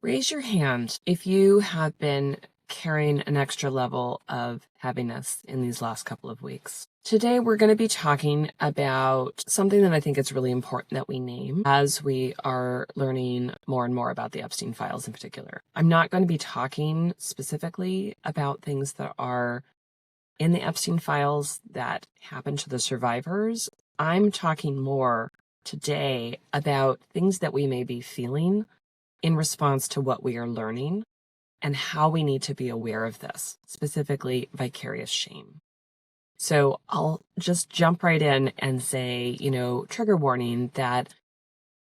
Raise your hand if you have been carrying an extra level of heaviness in these last couple of weeks. Today, we're going to be talking about something that I think is really important that we name as we are learning more and more about the Epstein files in particular. I'm not going to be talking specifically about things that are in the Epstein files that happened to the survivors. I'm talking more today about things that we may be feeling in response to what we are learning and how we need to be aware of this, specifically vicarious shame. So I'll just jump right in and say, trigger warning that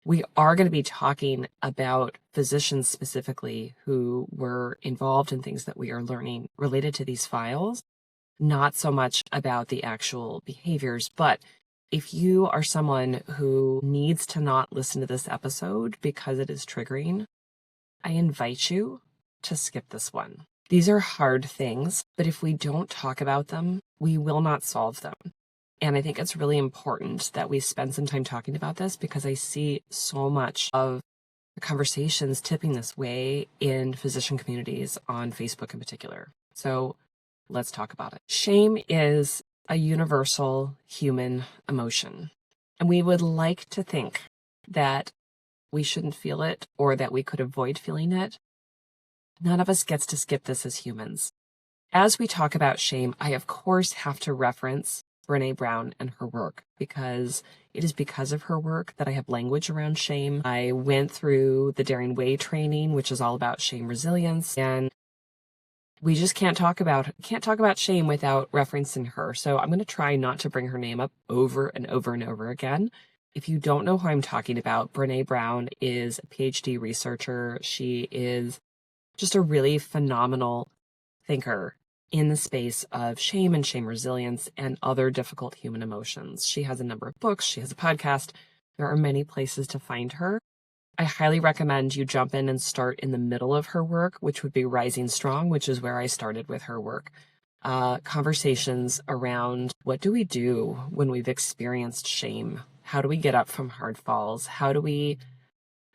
we are going to be talking about physicians specifically who were involved in things that we are learning related to these files, not so much about the actual behaviors. But if you are someone who needs to not listen to this episode because it is triggering, I invite you to skip this one. These are hard things, but if we don't talk about them, we will not solve them. And I think it's really important that we spend some time talking about this because I see so much of the conversations tipping this way in physician communities on Facebook in particular. So let's talk about it. Shame is a universal human emotion, and we would like to think that we shouldn't feel it or that we could avoid feeling it. None of us gets to skip this as humans. As we talk about shame, I of course have to reference Brené Brown and her work because it is because of her work that I have language around shame. I went through the Daring Way training, which is all about shame resilience, and we just can't talk about shame without referencing her. So I'm going to try not to bring her name up over and over and over again. If you don't know who I'm talking about, Brené Brown is a PhD researcher. She is just a really phenomenal thinker in the space of shame and shame resilience and other difficult human emotions. She has a number of books. She has a podcast. There are many places to find her. I highly recommend you jump in and start in the middle of her work, which would be Rising Strong, which is where I started with her work. Conversations around what do we do when we've experienced shame? How do we get up from hard falls? How do we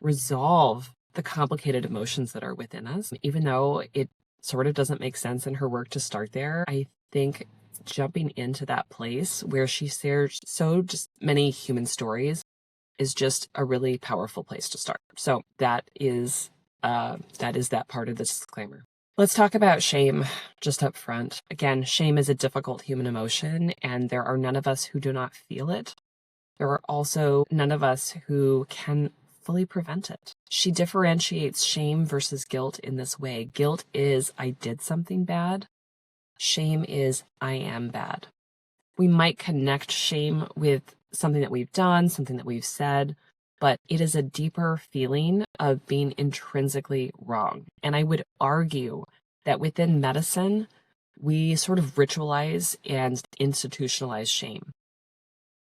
resolve the complicated emotions that are within us? Even though it sort of doesn't make sense in her work to start there, I think jumping into that place where she shares just many human stories is just a really powerful place to start. So that is that part of the disclaimer. Let's talk about shame just up front. Again, shame is a difficult human emotion, and there are none of us who do not feel it. There are also none of us who can fully prevent it. She differentiates shame versus guilt in this way. Guilt is, I did something bad. Shame is, I am bad. We might connect shame with something that we've done, something that we've said, but it is a deeper feeling of being intrinsically wrong. And I would argue that within medicine, we sort of ritualize and institutionalize shame.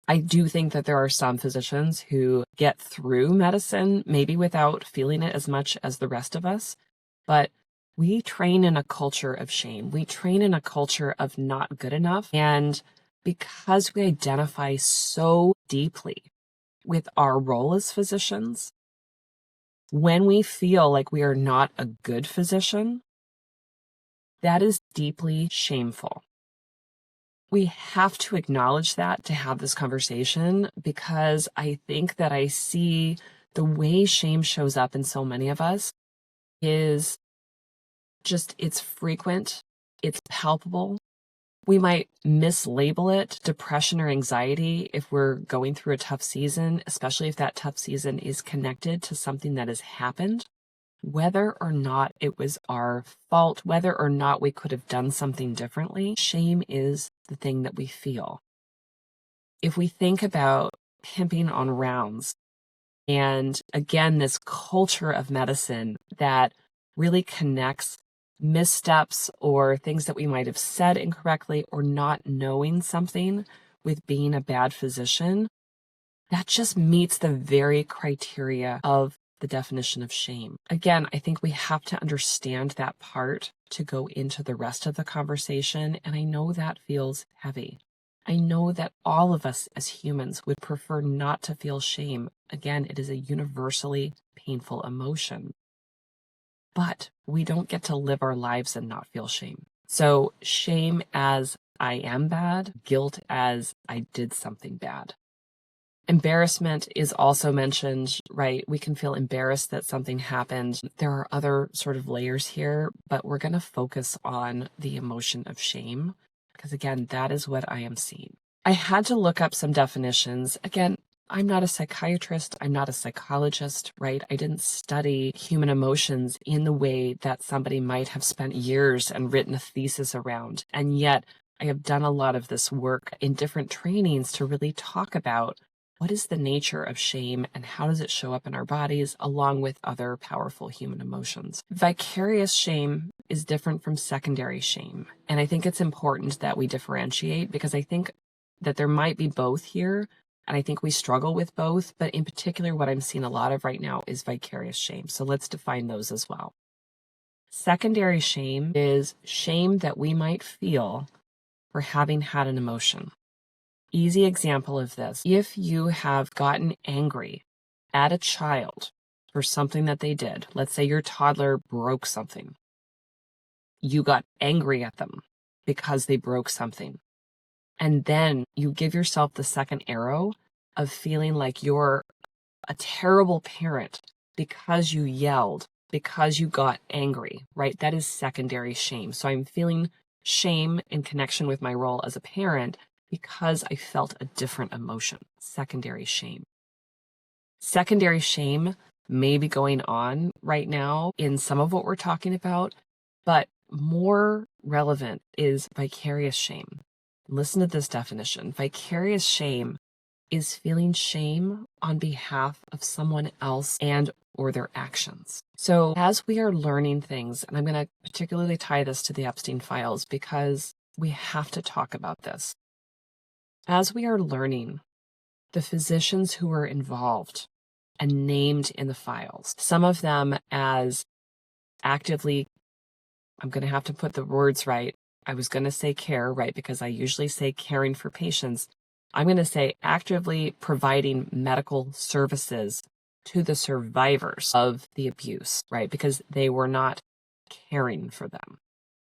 I do think that there are some physicians who get through medicine, maybe without feeling it as much as the rest of us, but we train in a culture of shame. We train in a culture of not good enough. And because we identify so deeply with our role as physicians, when we feel like we are not a good physician, that is deeply shameful. We have to acknowledge that to have this conversation because I think that I see the way shame shows up in so many of us is just, it's frequent, it's palpable. We might mislabel it depression or anxiety if we're going through a tough season, especially if that tough season is connected to something that has happened. Whether or not it was our fault, whether or not we could have done something differently, shame is the thing that we feel. If we think about pimping on rounds, and again, this culture of medicine that really connects missteps or things that we might have said incorrectly or not knowing something with being a bad physician, that just meets the very criteria of the definition of shame. Again, I think we have to understand that part to go into the rest of the conversation, and I know that feels heavy. I know that all of us as humans would prefer not to feel shame. Again, it is a universally painful emotion. but we don't get to live our lives and not feel shame. So shame as I am bad, guilt as I did something bad. Embarrassment is also mentioned, right? We can feel embarrassed that something happened. There are other sort of layers here, but we're going to focus on the emotion of shame because, again, that is what I am seeing. I had to look up some definitions. Again, I'm not a psychiatrist. I'm not a psychologist, right? I didn't study human emotions in the way that somebody might have spent years and written a thesis around. And yet I have done a lot of this work in different trainings to really talk about what is the nature of shame and how does it show up in our bodies, along with other powerful human emotions. Vicarious shame is different from secondary shame. And I think it's important that we differentiate because I think that there might be both here. And I think we struggle with both. But in particular, what I'm seeing a lot of right now is vicarious shame. So let's define those as well. Secondary shame is shame that we might feel for having had an emotion. Easy example of this. If you have gotten angry at a child for something that they did, let's say your toddler broke something. You got angry at them because they broke something. And then you give yourself the second arrow of feeling like you're a terrible parent because you yelled, because you got angry, right? That is secondary shame. So I'm feeling shame in connection with my role as a parent because I felt a different emotion, secondary shame. Secondary shame may be going on right now in some of what we're talking about, but more relevant is vicarious shame. Listen to this definition. Vicarious shame is feeling shame on behalf of someone else and or their actions. So as we are learning things, and I'm going to particularly tie this to the Epstein files because we have to talk about this. As we are learning, the physicians who were involved and named in the files, some of them as actively, I'm going to have to put the words right. I was going to say care, right? Because I usually say caring for patients. I'm going to say actively providing medical services to the survivors of the abuse, right? Because they were not caring for them.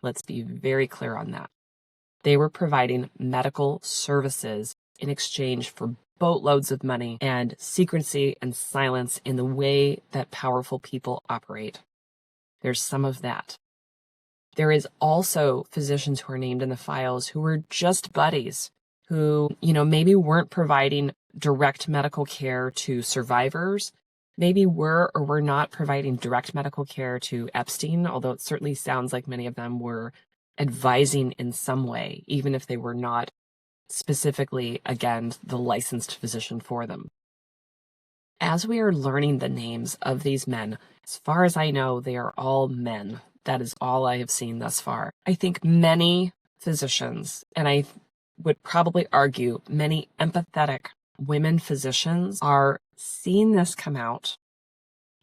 Let's be very clear on that. They were providing medical services in exchange for boatloads of money and secrecy and silence in the way that powerful people operate. There's some of that. There is also physicians who are named in the files who were just buddies who, maybe weren't providing direct medical care to survivors, maybe were or were not providing direct medical care to Epstein, although it certainly sounds like many of them were advising in some way, even if they were not specifically, again, the licensed physician for them. As we are learning the names of these men, as far as I know, they are all men. That is all I have seen thus far. I think many physicians, and I would probably argue many empathetic women physicians, are seeing this come out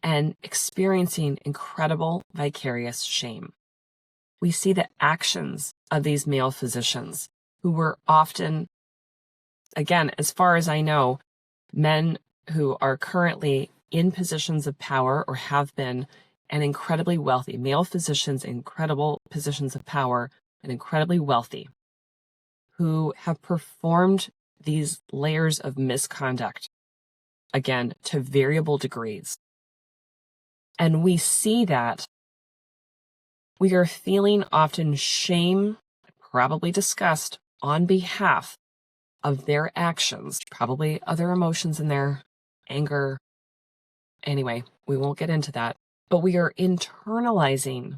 and experiencing incredible vicarious shame. We see the actions of these male physicians who were often, again, as far as I know, men who are currently in positions of power or have been and incredibly wealthy, male physicians in incredible positions of power and incredibly wealthy, who have performed these layers of misconduct, again, to variable degrees. And we see that we are feeling often shame, probably disgust, on behalf of their actions, probably other emotions in there, anger. Anyway, we won't get into that. But we are internalizing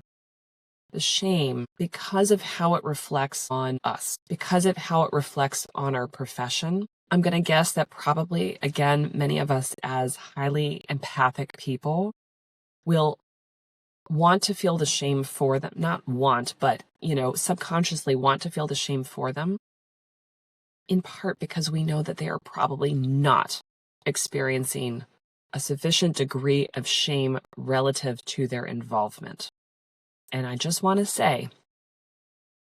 the shame because of how it reflects on us, because of how it reflects on our profession. I'm going to guess that probably, again, many of us as highly empathic people will want to feel the shame for them. Not want, but, subconsciously want to feel the shame for them, in part because we know that they are probably not experiencing a sufficient degree of shame relative to their involvement. And I just want to say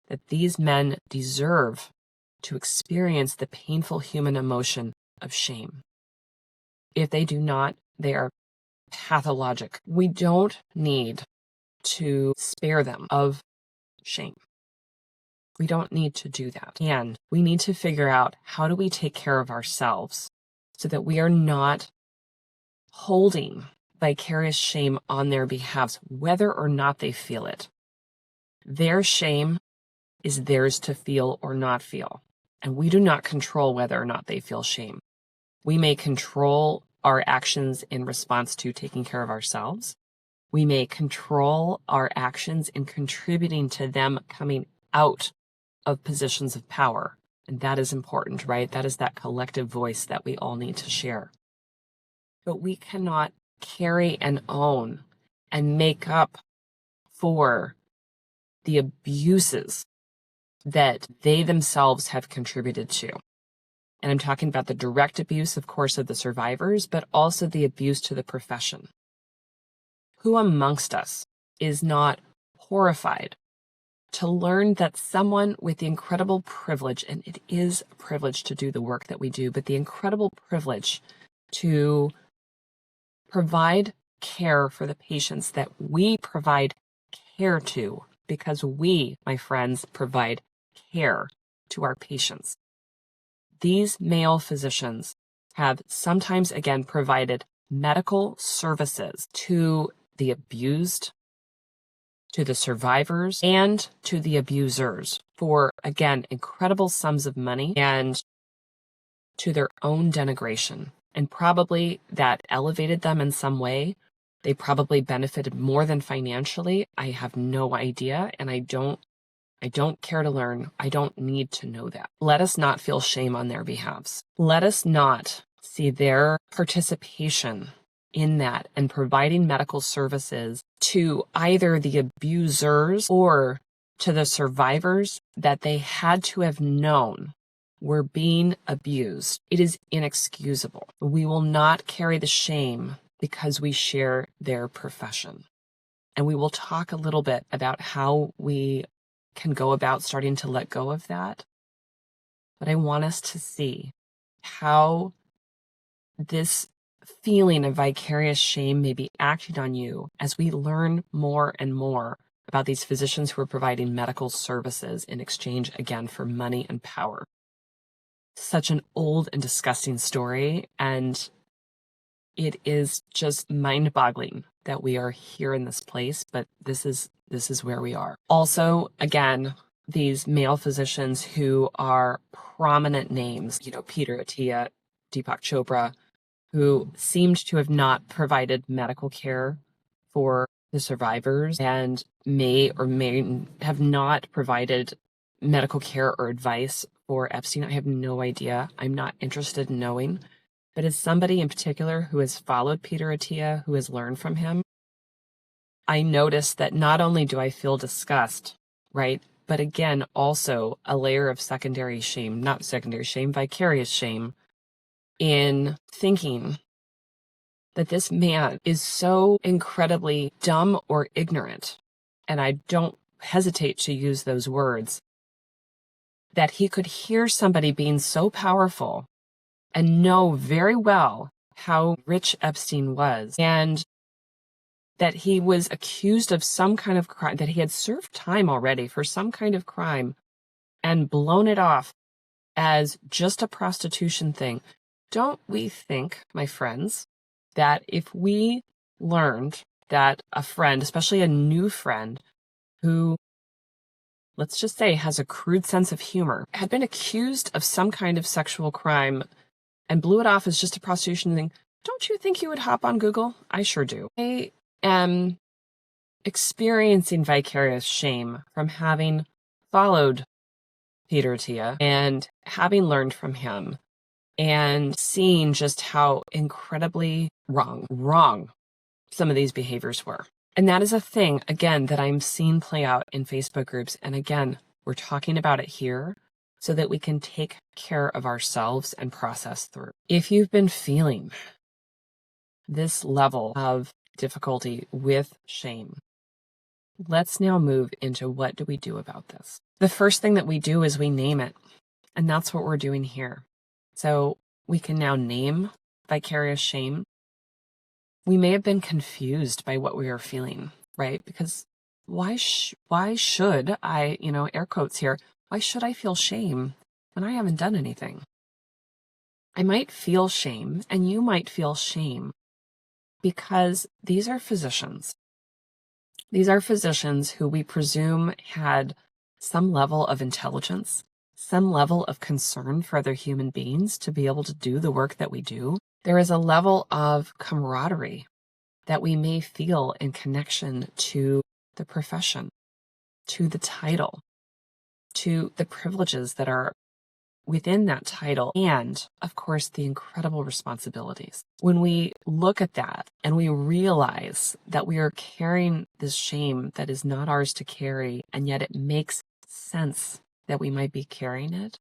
that these men deserve to experience the painful human emotion of shame. If they do not, they are pathologic. We don't need to spare them of shame. We don't need to do that. And we need to figure out, how do we take care of ourselves so that we are not holding vicarious shame on their behalf, whether or not they feel it. Their shame is theirs to feel or not feel. And we do not control whether or not they feel shame. We may control our actions in response to taking care of ourselves. We may control our actions in contributing to them coming out of positions of power. And that is important, right? That is that collective voice that we all need to share. But we cannot carry and own and make up for the abuses that they themselves have contributed to. And I'm talking about the direct abuse, of course, of the survivors, but also the abuse to the profession. Who amongst us is not horrified to learn that someone with the incredible privilege, and it is a privilege to do the work that we do, but the incredible privilege to provide care for the patients that we provide care to, because we, my friends, provide care to our patients. These male physicians have sometimes, again, provided medical services to the abused, to the survivors, and to the abusers for, again, incredible sums of money and to their own denigration. And probably that elevated them in some way. They probably benefited more than financially. I have no idea, and I don't care to learn. I don't need to know that. Let us not feel shame on their behalves. Let us not see their participation in that and providing medical services to either the abusers or to the survivors that they had to have known were being abused. It is inexcusable. We will not carry the shame because we share their profession. And we will talk a little bit about how we can go about starting to let go of that. But I want us to see how this feeling of vicarious shame may be acting on you as we learn more and more about these physicians who are providing medical services in exchange, again, for money and power. Such an old and disgusting story, and it is just mind-boggling that we are here in this place, but this is where we are. Also, again, these male physicians who are prominent names, Peter Attia, Deepak Chopra, who seemed to have not provided medical care for the survivors and may or may have not provided medical care or advice for Epstein. I have no idea. I'm not interested in knowing. But as somebody in particular who has followed Peter Attia, who has learned from him, I noticed that not only do I feel disgust, right, but again, also a layer of vicarious shame in thinking that this man is so incredibly dumb or ignorant, and I don't hesitate to use those words, that he could hear somebody being so powerful and know very well how rich Epstein was, and that he was accused of some kind of crime, that he had served time already for some kind of crime and blown it off as just a prostitution thing. Don't we think, my friends, that if we learned that a friend, especially a new friend who, let's just say, has a crude sense of humor, had been accused of some kind of sexual crime and blew it off as just a prostitution thing, don't you think you would hop on Google? I sure do. I am experiencing vicarious shame from having followed Peter Attia and having learned from him and seeing just how incredibly wrong some of these behaviors were. And that is a thing, again, that I'm seeing play out in Facebook groups. And again, we're talking about it here so that we can take care of ourselves and process through. If you've been feeling this level of difficulty with shame, let's now move into what do we do about this. The first thing that we do is we name it. And that's what we're doing here. So we can now name vicarious shame. We may have been confused by what we are feeling, right? Because why should I, air quotes here, why should I feel shame when I haven't done anything? I might feel shame, and you might feel shame, because these are physicians. These are physicians who we presume had some level of intelligence, some level of concern for other human beings to be able to do the work that we do. There is a level of camaraderie that we may feel in connection to the profession, to the title, to the privileges that are within that title, and of course, the incredible responsibilities. When we look at that and we realize that we are carrying this shame that is not ours to carry, and yet it makes sense that we might be carrying it,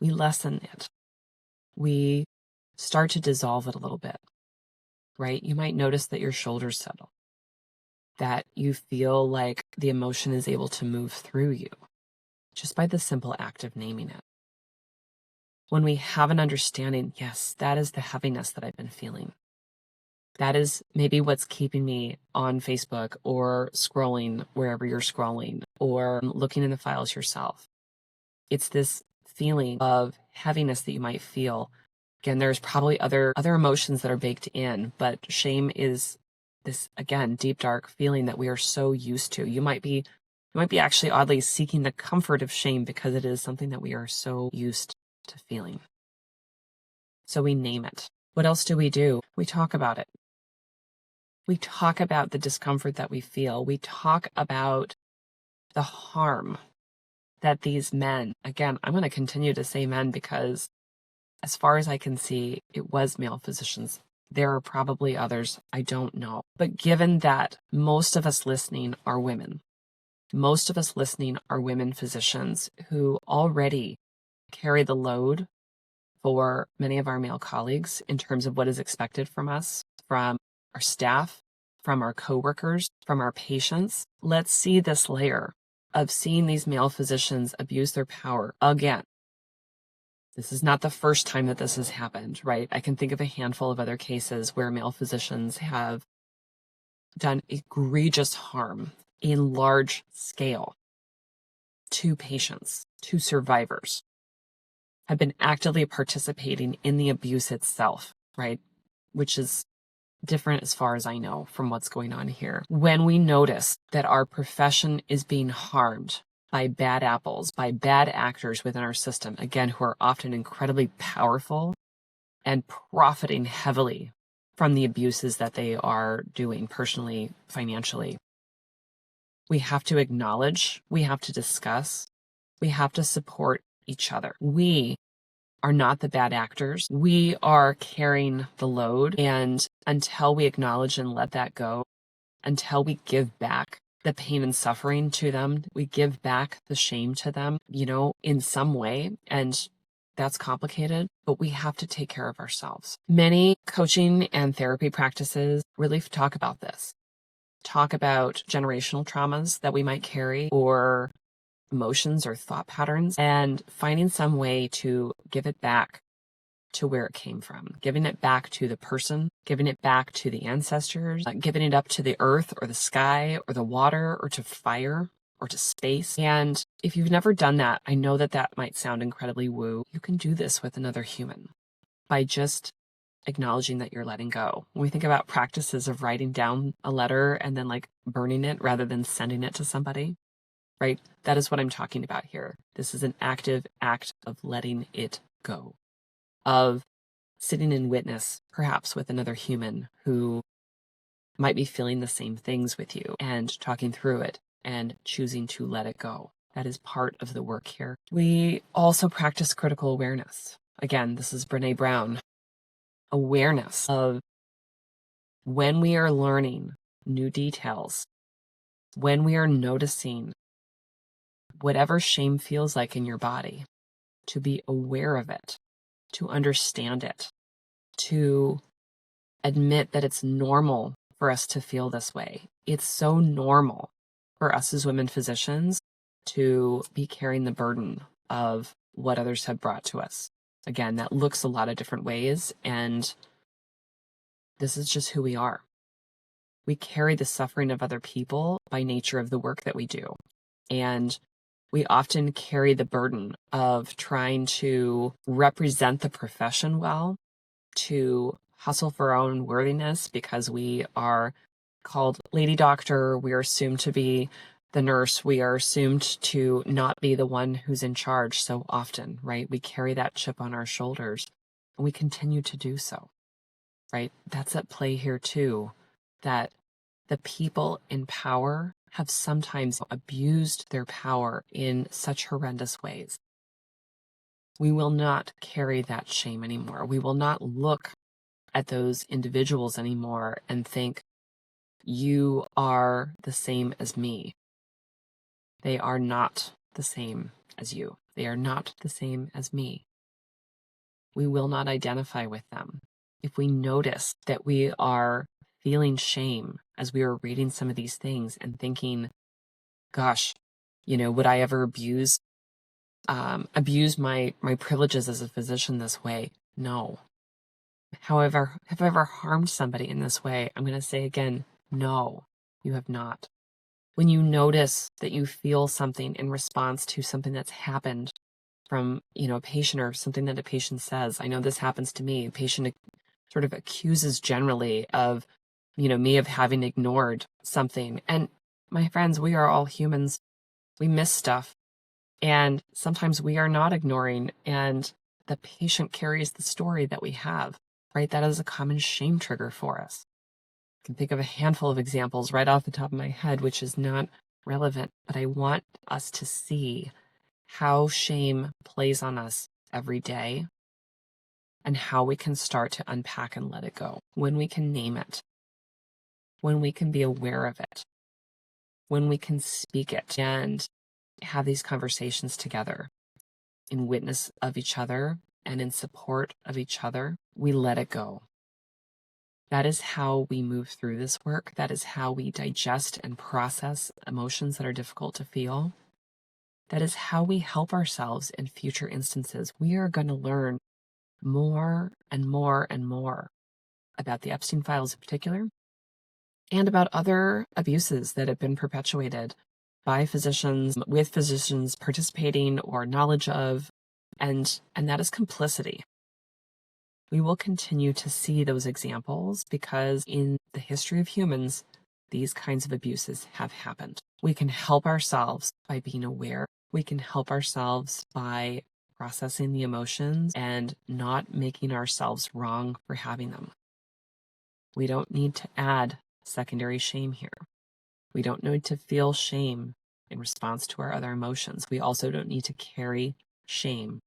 we lessen it. We start to dissolve it a little bit, right? You might notice that your shoulders settle, that you feel like the emotion is able to move through you just by the simple act of naming it. When we have an understanding, yes, that is the heaviness that I've been feeling. That is maybe what's keeping me on Facebook or scrolling wherever you're scrolling or looking in the files yourself. It's this feeling of heaviness that you might feel. Again, there's probably other emotions that are baked in, but shame is this, again, deep, dark feeling that we are so used to. You might be actually oddly seeking the comfort of shame because it is something that we are so used to feeling. So we name it. What else do? We talk about it. We talk about the discomfort that we feel. We talk about the harm that these men, again, I'm going to continue to say men because as far as I can see, it was male physicians. There are probably others, I don't know. But given that most of us listening are women, most of us listening are women physicians who already carry the load for many of our male colleagues in terms of what is expected from us, from our staff, from our coworkers, from our patients. Let's see this layer of seeing these male physicians abuse their power again. This is not the first time that this has happened, right? I can think of a handful of other cases where male physicians have done egregious harm in large scale to patients, to survivors, have been actively participating in the abuse itself, right? Which is different as far as I know from what's going on here. When we notice that our profession is being harmed by bad apples, by bad actors within our system, again, who are often incredibly powerful and profiting heavily from the abuses that they are doing personally, financially, we have to acknowledge, we have to discuss, we have to support each other. We are not the bad actors. We are carrying the load. And until we acknowledge and let that go, until we give back the pain and suffering to them, we give back the shame to them, in some way. And that's complicated, but we have to take care of ourselves. Many coaching and therapy practices really talk about this. Talk about generational traumas that we might carry or emotions or thought patterns, and finding some way to give it back to where it came from, giving it back to the person, giving it back to the ancestors, giving it up to the earth or the sky or the water or to fire or to space. And if you've never done that, I know that that might sound incredibly woo. You can do this with another human by just acknowledging that you're letting go. When we think about practices of writing down a letter and then burning it rather than sending it to somebody, right? That is what I'm talking about here. This is an active act of letting it go, of sitting in witness, perhaps with another human who might be feeling the same things with you and talking through it and choosing to let it go. That is part of the work here. We also practice critical awareness. Again, this is Brené Brown. Awareness of when we are learning new details, when we are noticing whatever shame feels like in your body, to be aware of it, to understand it, to admit that it's normal for us to feel this way. It's so normal for us as women physicians to be carrying the burden of what others have brought to us. Again, that looks a lot of different ways, and this is just who we are. We carry the suffering of other people by nature of the work that we do. And we often carry the burden of trying to represent the profession well, to hustle for our own worthiness because we are called lady doctor, we are assumed to be the nurse, we are assumed to not be the one who's in charge so often, right? We carry that chip on our shoulders and we continue to do so, right? That's at play here too, that the people in power have sometimes abused their power in such horrendous ways. We will not carry that shame anymore. We will not look at those individuals anymore and think, you are the same as me. They are not the same as you. They are not the same as me. We will not identify with them. If we notice that we are feeling shame as we are reading some of these things and thinking, gosh, would I ever abuse my privileges as a physician this way? No. However, have I ever harmed somebody in this way? I'm going to say again, no, you have not. When you notice that you feel something in response to something that's happened from, a patient or something that a patient says, I know this happens to me. A patient sort of accuses generally of, me of having ignored something. And my friends, we are all humans. We miss stuff. And sometimes we are not ignoring, and the patient carries the story that we have, right? That is a common shame trigger for us. I can think of a handful of examples right off the top of my head, which is not relevant, but I want us to see how shame plays on us every day and how we can start to unpack and let it go. When we can name it, when we can be aware of it, when we can speak it and have these conversations together in witness of each other and in support of each other, we let it go. That is how we move through this work. That is how we digest and process emotions that are difficult to feel. That is how we help ourselves in future instances. We are going to learn more and more and more about the Epstein files in particular, and about other abuses that have been perpetuated by physicians, with physicians participating or knowledge of, and that is complicity. We will continue to see those examples because in the history of humans, these kinds of abuses have happened. We can help ourselves by being aware. We can help ourselves by processing the emotions and not making ourselves wrong for having them. We don't need to add secondary shame here. We don't need to feel shame in response to our other emotions. We also don't need to carry shame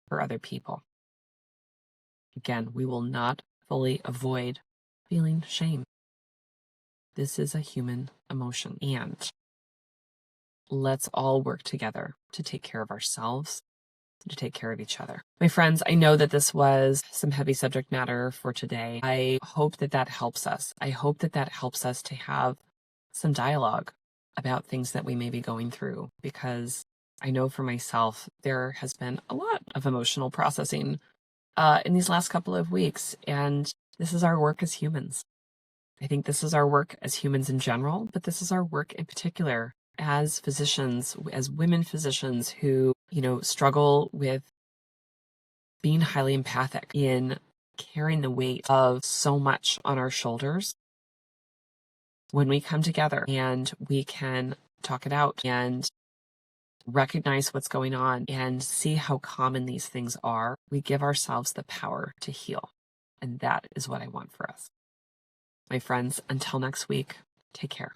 for other people. Again, we will not fully avoid feeling shame. This is a human emotion, and let's all work together to take care of ourselves, to take care of each other. My friends, I know that this was some heavy subject matter for today. I hope that helps us. I hope that helps us to have some dialogue about things that we may be going through, because I know for myself, there has been a lot of emotional processing in these last couple of weeks, and this is our work as humans. I think this is our work as humans in general, but this is our work in particular as physicians, as women physicians who, struggle with being highly empathic, in carrying the weight of so much on our shoulders. When we come together and we can talk it out and recognize what's going on and see how common these things are, we give ourselves the power to heal. And that is what I want for us. My friends, until next week, take care.